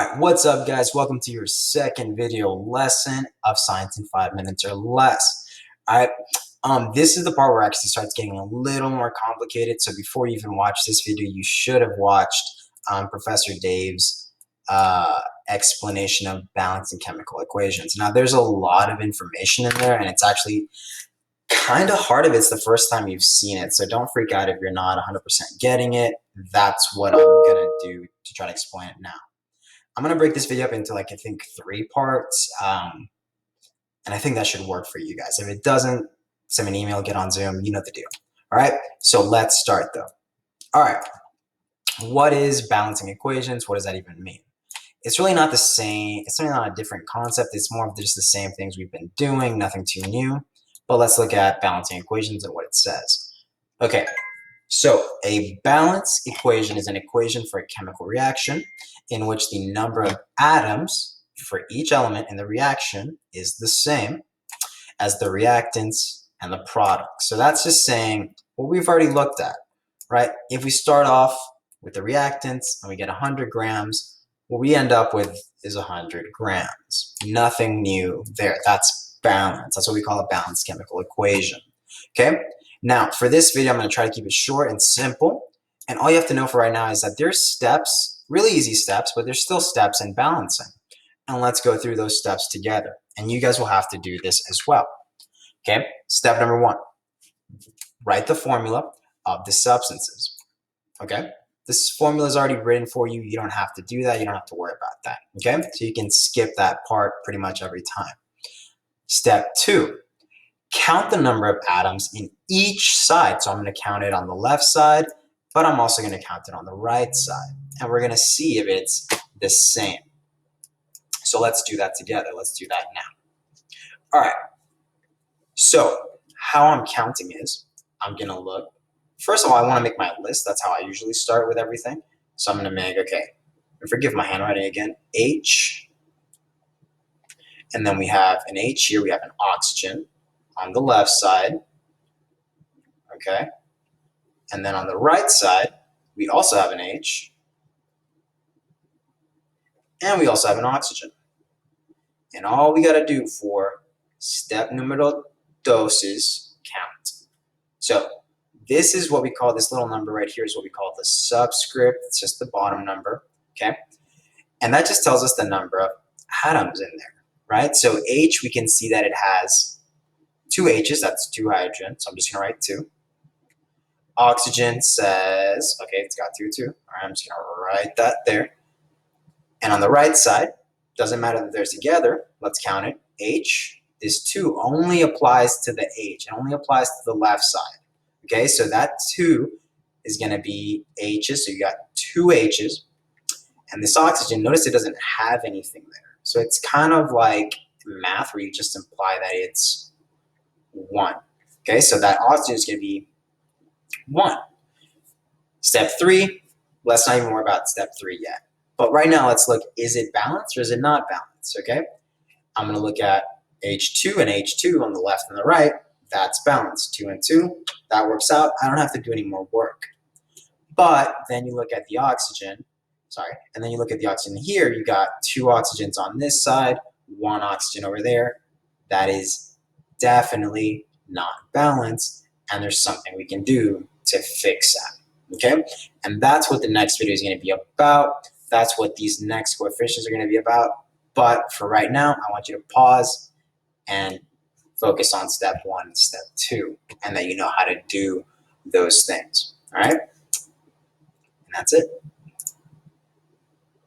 Alright, what's up guys? Welcome to your second video lesson of science in 5 minutes or less. Alright, this is the part where it actually starts getting a little more complicated. So before you even watch this video, you should have watched Professor Dave's explanation of balancing chemical equations. Now there's a lot of information in there and it's actually kind of hard if it's the first time you've seen it. So don't freak out if you're not 100% getting it. That's what I'm going to do to try to explain it now. I'm going to break this video up into I think 3 parts, and I think that should work for you guys. If it doesn't, send me an email, get on Zoom, you know the deal. All right, so let's start though. All right, what is balancing equations? What does that even mean? It's really not the same. It's really not a different concept. It's more of just the same things we've been doing, nothing too new. But let's look at balancing equations and what it says. Okay. So a balanced equation is an equation for a chemical reaction in which the number of atoms for each element in the reaction is the same as the reactants and the product. So that's just saying what we've already looked at, right? If we start off with the reactants and we get 100 grams, what we end up with is 100 grams. Nothing new there. That's balance. That's what we call a balanced chemical equation, okay? Now, for this video, I'm going to try to keep it short and simple. And all you have to know for right now is that there's steps, really easy steps, but there's still steps in balancing. And let's go through those steps together. And you guys will have to do this as well. Okay, step number 1. Write the formula of the substances. Okay, this formula is already written for you. You don't have to do that. You don't have to worry about that. Okay, so you can skip that part pretty much every time. Step 2. Count the number of atoms in each side. So I'm going to count it on the left side, but I'm also going to count it on the right side. And we're going to see if it's the same. So let's do that together. Let's do that now. All right. So how I'm counting is I'm going to look. First of all, I want to make my list. That's how I usually start with everything. So I'm going to make, okay, and forgive my handwriting again, H. And then we have an H here. We have an oxygen on the left side, okay? And then on the right side, we also have an H, and we also have an oxygen. And all we gotta do for step numero 2 is count. So this is what we call, this little number right here is what we call the subscript. It's just the bottom number, okay? And that just tells us the number of atoms in there, right? So H, we can see that it has 2 H's, that's 2 hydrogen, so I'm just going to write 2. Oxygen says, okay, it's got 2 too. All right, I'm just going to write that there. And on the right side, doesn't matter that they're together, let's count it. H, this 2 only applies to the H. It only applies to the left side. Okay, so that 2 is going to be H's, so you got 2 H's. And this oxygen, notice it doesn't have anything there. So it's kind of like math where you just imply that it's 1. Okay, so that oxygen is going to be 1. Step 3, let's not even worry about step 3 yet. But right now, let's look, is it balanced or is it not balanced? Okay, I'm going to look at H2 and H2 on the left and the right. That's balanced, 2 and 2. That works out. I don't have to do any more work. But then you look at the oxygen, and then you look at the oxygen here. You got 2 oxygens on this side, 1 oxygen over there. That is definitely not balanced, and there's something we can do to fix that, okay? And that's what the next video is going to be about. That's what these next coefficients are going to be about. But for right now, I want you to pause and focus on step 1 and step 2, and that you know how to do those things, all right? And that's it.